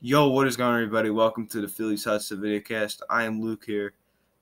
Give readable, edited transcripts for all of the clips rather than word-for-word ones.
Yo, what is going on, everybody? Welcome to the Phillies Vidcast. I am Luke here.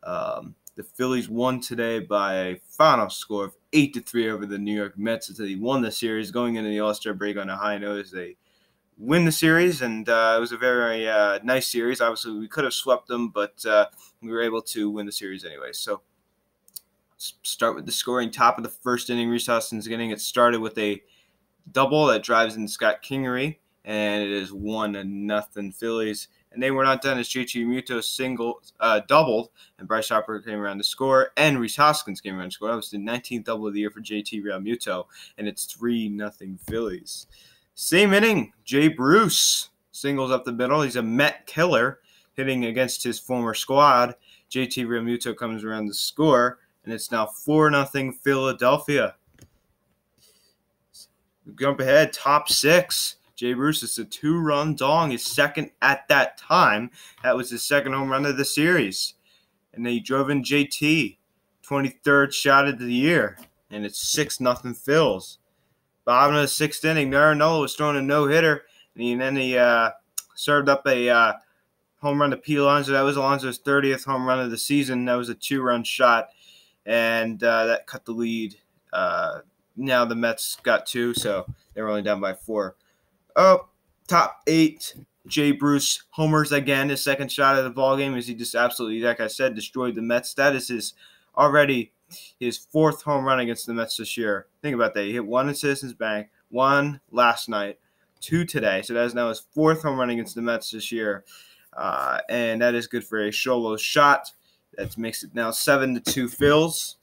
The Phillies won today by a final score of 8-3 over the New York Mets. They won the series, going into the All-Star break on a high note as they win the series, and it was a very nice series. Obviously, we could have swept them, but we were able to win the series anyway. So, let's start with the scoring. Top of the first inning, Rhys Hoskins getting it started with a double that drives in Scott Kingery, and it is 1-0 Phillies. And they were not done as JT Realmuto doubled, and Bryce Harper came around to score, and Rhys Hoskins came around to score. That was the 19th double of the year for JT Realmuto, and it's 3-0 Phillies. Same inning, Jay Bruce singles up the middle. He's a Met killer, hitting against his former squad. JT Realmuto comes around to score, and it's now 4-0 Philadelphia. Jump ahead, top six. Jay Bruce is a two-run dong, his second at that time. That was his second home run of the series. And then he drove in JT, 23rd shot of the year, and it's 6-0 Phils. Bottom of the sixth inning, Marinello was throwing a no-hitter, and then he served up a home run to Pete Alonso. That was Alonso's 30th home run of the season. That was a two-run shot, and that cut the lead. Now the Mets got two, so they were only down by 4. Oh, top 8, Jay Bruce homers again, his second shot of the ballgame, as he just absolutely, like I said, destroyed the Mets. That is already his 4th home run against the Mets this year. Think about that. He hit 1 in Citizens Bank, 1 last night, 2 today. So that is now his 4th home run against the Mets this year. And that is good for a solo shot. That makes it now 7-2 Phils.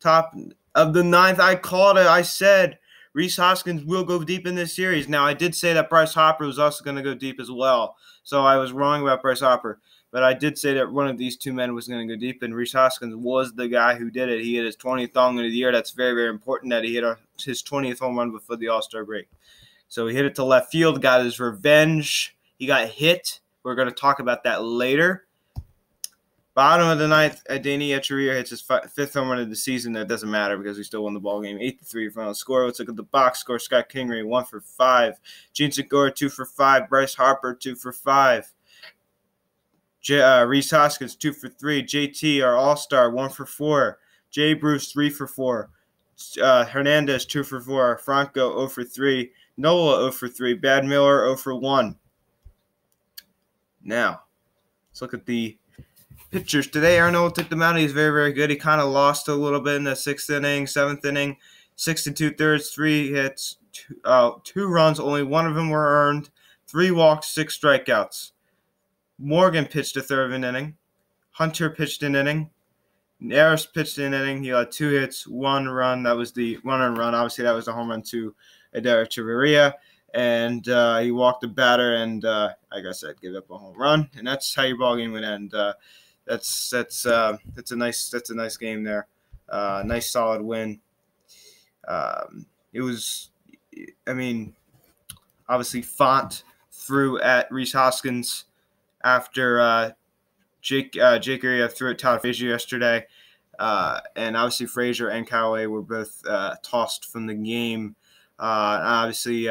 Top of the 9th, I called it. I said Rhys Hoskins will go deep in this series. Now, I did say that Bryce Harper was also going to go deep as well. So I was wrong about Bryce Harper. But I did say that one of these two men was going to go deep, and Rhys Hoskins was the guy who did it. He hit his 20th home run of the year. That's very, very important that he hit his 20th home run before the All-Star break. So he hit it to left field, got his revenge. He got hit. We're going to talk about that later. Bottom of the 9th, Adeiny Hechavarria hits his 5th home run of the season. That doesn't matter because we still won the ball game. 8-3 final score. Let's look at the box score. Scott Kingery, 1 for 5. Gene Segura, 2 for 5. Bryce Harper, 2 for 5. Rhys Hoskins, 2 for 3. JT, our all-star, 1 for 4. Jay Bruce, 3 for 4. Hernandez, 2 for 4. Franco, 0 for 3. Nola, 0 for 3. Bad Miller, 0 for 1. Now, let's look at the pitchers today. Aaron Nola took the mound. He's very, very good. He kind of lost a little bit in the 6th inning, 7th inning. 6 2/3, 3 hits, 2 runs. Only 1 of them were earned. 3 walks, 6 strikeouts. Morgan pitched a 3rd of an inning. Hunter pitched an inning. Neris pitched an inning. He had 2 hits, 1 run. That was the run-on run. Obviously, that was a home run to Adeiny Hechavarria. And he walked the batter and, like I said, gave up a home run. And that's how your ball game would end. That's a nice game there. Nice solid win. It was, obviously Font threw at Rhys Hoskins after Jake Arrieta threw at Todd Frazier yesterday. And obviously Frazier and Callaway were both tossed from the game. Obviously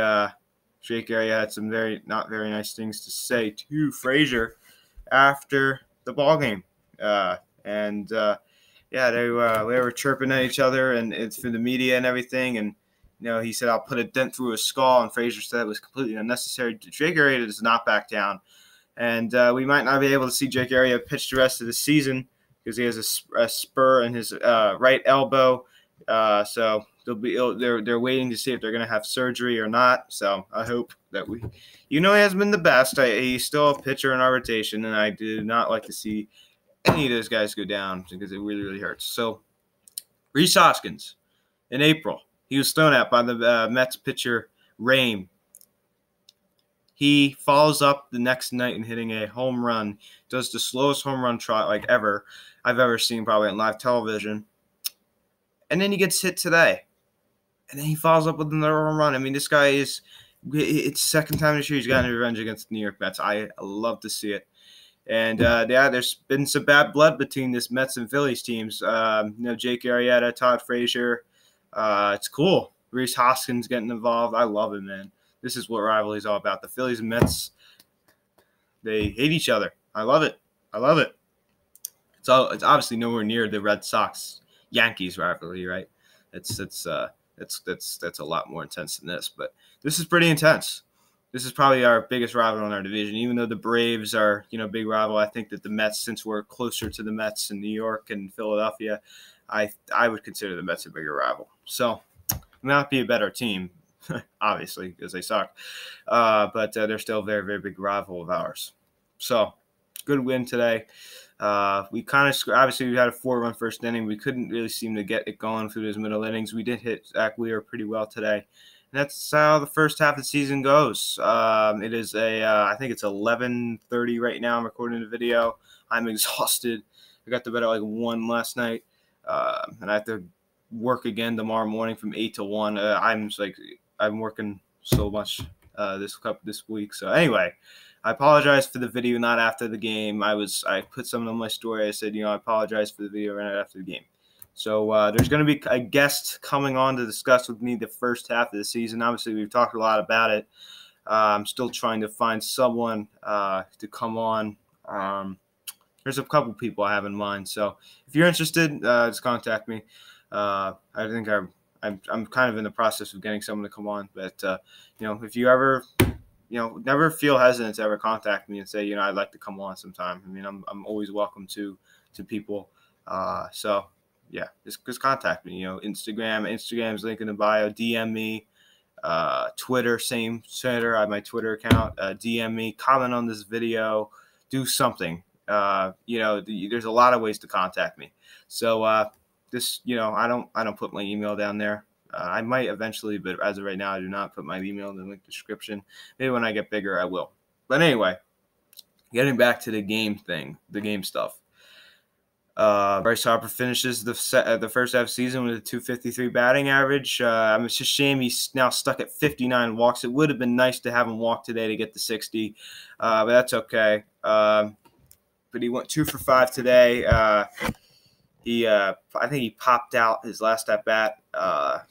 Jake Arrieta had some not very nice things to say to Frazier after the ball game. They were chirping at each other, and it's for the media and everything. And he said, "I'll put a dent through his skull," and Frazier said it was completely unnecessary. Jake Arrieta does not back down, and we might not be able to see Jake Arrieta pitch the rest of the season because he has a spur in his right elbow. So they're waiting to see if they're going to have surgery or not. So I hope that he hasn't been the best. He's still a pitcher in our rotation, and I do not like to see any of those guys go down because it really, really hurts. So Rhys Hoskins, in April, he was thrown at by the Mets pitcher Rame. He follows up the next night in hitting a home run. Does the slowest home run trot I've ever seen, probably on live television. And then he gets hit today. And then he follows up with another home run. This guy it's the second time this year he's gotten revenge against the New York Mets. I love to see it. And, there's been some bad blood between this Mets and Phillies teams. Jake Arrieta, Todd Frazier. It's cool. Rhys Hoskins getting involved. I love it, man. This is what rivalry is all about. The Phillies and Mets They hate each other. I love it. I love it. It's obviously nowhere near the Red Sox Yankees rivalry, right? That's a lot more intense than this, but this is pretty intense. This is probably our biggest rival in our division, even though the Braves are, big rival. I think that the Mets, since we're closer to the Mets in New York and Philadelphia, I would consider the Mets a bigger rival. So, not be a better team, obviously, because they suck, but they're still a very, very big rival of ours. So, good win today. We kind of obviously we had a 4-run first inning. We couldn't really seem to get it going through those middle innings. We did hit Zach Wheeler pretty well today, and that's how the first half of the season goes. It is I think it's 11:30 right now. I'm recording the video. I'm exhausted. I got to bed at like 1 last night, and I have to work again tomorrow morning from 8 to 1. I'm working so much this week. So anyway. I apologize for the video not after the game. I put something on my story. I said, I apologize for the video right after the game. So there's going to be a guest coming on to discuss with me the first half of the season. Obviously, we've talked a lot about it. I'm still trying to find someone to come on. There's a couple people I have in mind. So if you're interested, just contact me. I think I'm kind of in the process of getting someone to come on. But, if you ever – never feel hesitant to ever contact me and say, I'd like to come on sometime. I mean, I'm always welcome to people. So yeah, just contact me. Instagram's link in the bio. DM me. Twitter, same Twitter. I have my Twitter account. DM me. Comment on this video. Do something. There's a lot of ways to contact me. So I don't put my email down there. I might eventually, but as of right now, I do not put my email in the link description. Maybe when I get bigger, I will. But anyway, getting back to the game stuff. Bryce Harper finishes the first half of the season with a .253 batting average. It's just a shame he's now stuck at 59 walks. It would have been nice to have him walk today to get to 60, but that's okay. But he went 2 for 5 today. I think he popped out his last at bat. I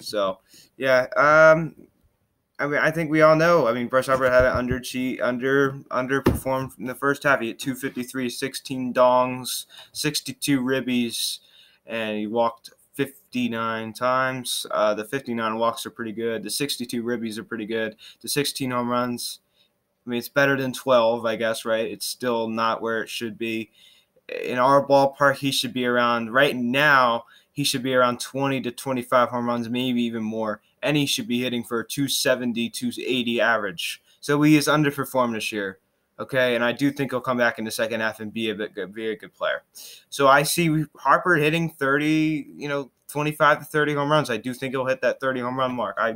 think we all know. Bryce Harper had an underperformed in the first half. He had 253, 16 dongs, 62 ribbies, and he walked 59 times. The 59 walks are pretty good. The 62 ribbies are pretty good. The 16 home runs, it's better than 12, I guess, right? It's still not where it should be. In our ballpark, he should be around, right now, he should be around 20 to 25 home runs, maybe even more. And he should be hitting for a 270, 280 average. So he is underperformed this year. Okay, and I do think he'll come back in the second half and be a good player. So I see Harper hitting 25 to 30 home runs. I do think he'll hit that 30 home run mark. I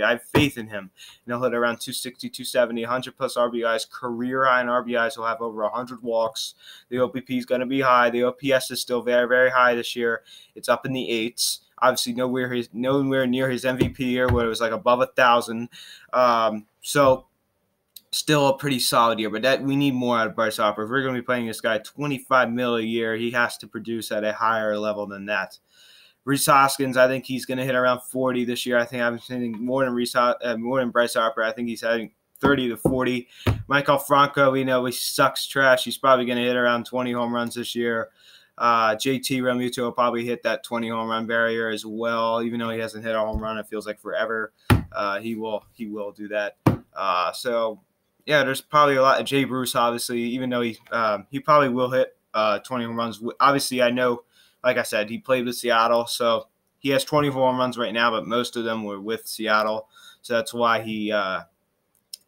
have faith in him. He'll hit around 260, 270, 100 plus RBIs. Career high in RBIs. He'll have over 100 walks. The OPP is going to be high. The OPS is still very, very high this year. It's up in the 8s. Obviously, nowhere near his MVP year where it was like above 1,000. So still a pretty solid year, but that we need more out of Bryce Harper. If we're going to be playing this guy $25 million a year, he has to produce at a higher level than that. Rhys Hoskins, I think he's going to hit around 40 this year. I think I'm hitting more than Bryce Harper. I think he's hitting 30 to 40. Michael Franco, we know he sucks trash. He's probably going to hit around 20 home runs this year. JT Realmuto will probably hit that 20 home run barrier as well. Even though he hasn't hit a home run, it feels like forever. He will do that. Yeah, there's probably a lot of Jay Bruce, obviously, even though he probably will hit 20 home runs. Obviously, I know, like I said, he played with Seattle, so he has 20 home runs right now, but most of them were with Seattle. So that's why he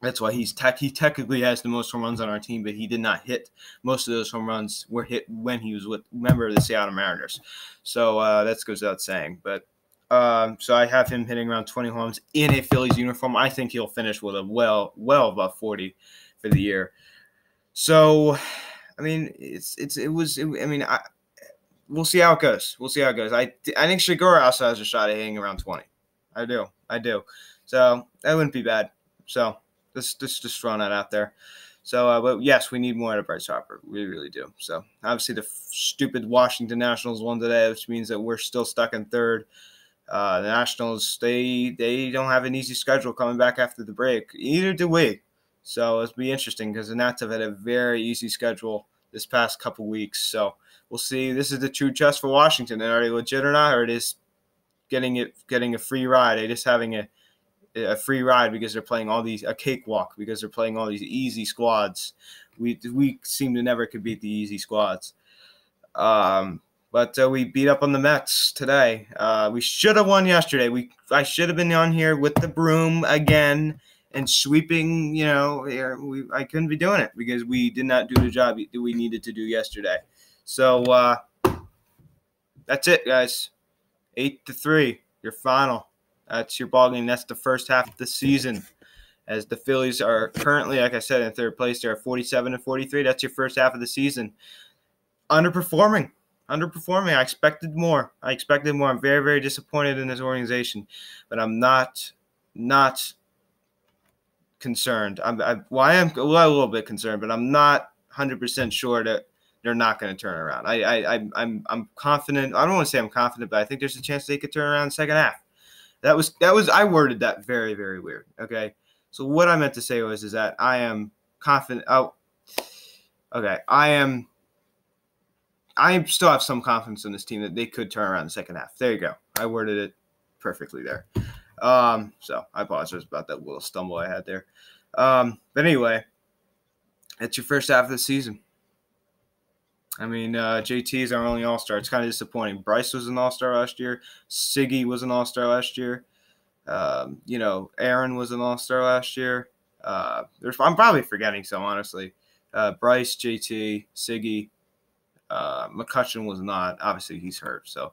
technically has the most home runs on our team, but he did not hit. Most of those home runs were hit when he was with member of the Seattle Mariners. So that goes without saying. But so I have him hitting around 20 homes in a Phillies uniform. I think he'll finish with a well above 40 for the year. So, we'll see how it goes. I think Shigura also has a shot at hitting around 20. I do. So that wouldn't be bad. So just throwing that out there. So, but yes, we need more out of Bryce Harper. We really do. So obviously the stupid Washington Nationals won today, which means that we're still stuck in third. The Nationals, they don't have an easy schedule coming back after the break. Either do we. So it'll be interesting because the Nats have had a very easy schedule this past couple weeks. So we'll see. This is the true test for Washington. Are they legit or not, or it is getting a free ride? They just having a free ride because they're playing a cakewalk because they're playing all these easy squads. We seem to never could beat the easy squads. But we beat up on the Mets today. We should have won yesterday. I should have been on here with the broom again and sweeping. I couldn't be doing it because we did not do the job that we needed to do yesterday. So that's it, guys. 8-3, your final. That's your ball game. That's the first half of the season. As the Phillies are currently, like I said, in third place. They're 47-43. That's your first half of the season. Underperforming. I expected more. I'm very, very disappointed in this organization, but I'm not concerned. I am a little bit concerned, but I'm not 100% sure that they're not going to turn around. I'm confident. I don't want to say I'm confident, but I think there's a chance they could turn around in the second half. That was I worded that very, very weird. Okay, so what I meant to say is that I am confident. I still have some confidence in this team that they could turn around in the second half. There you go. I worded it perfectly there. So I apologize about that little stumble I had there. But anyway, it's your first half of the season. I mean, JT is our only All-Star. It's kind of disappointing. Bryce was an All-Star last year. Siggy was an All-Star last year. Aaron was an All-Star last year. I'm probably forgetting some, honestly. Bryce, JT, Siggy. McCutcheon was not. Obviously, he's hurt. So,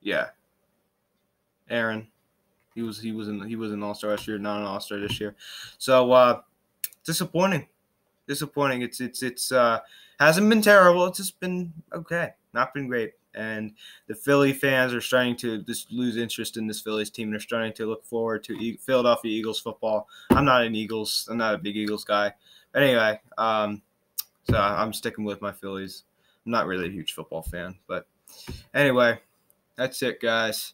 yeah. Aaron, he was an All-Star last year, not an All-Star this year. So, disappointing. It's hasn't been terrible. It's just been okay. Not been great. And the Philly fans are starting to just lose interest in this Phillies team. They're starting to look forward to Philadelphia Eagles football. I'm not a big Eagles guy. But anyway, so I'm sticking with my Phillies. I'm not really a huge football fan, but anyway, that's it, guys.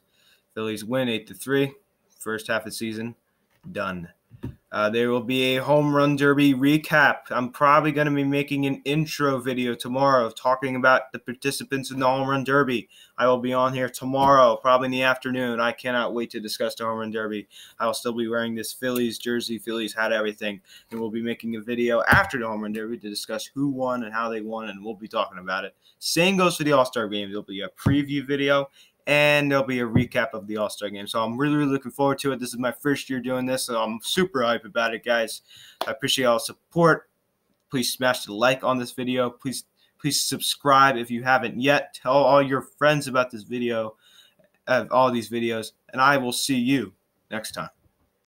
Phillies win 8-3. First half of the season done. There will be a home run derby recap. I'm probably going to be making an intro video tomorrow talking about the participants in the home run derby. I will be on here tomorrow, probably in the afternoon. I cannot wait to discuss the home run derby. I will still be wearing this Phillies jersey. Phillies had everything. And we'll be making a video after the home run derby to discuss who won and how they won, and we'll be talking about it. Same goes for the All-Star game. There'll be a preview video, and there'll be a recap of the All-Star game. So I'm really, really looking forward to it. This is my first year doing this, so I'm super hyped about it, guys. I appreciate all the support. Please smash the like on this video. Please subscribe if you haven't yet. Tell all your friends about this video, all these videos, and I will see you next time.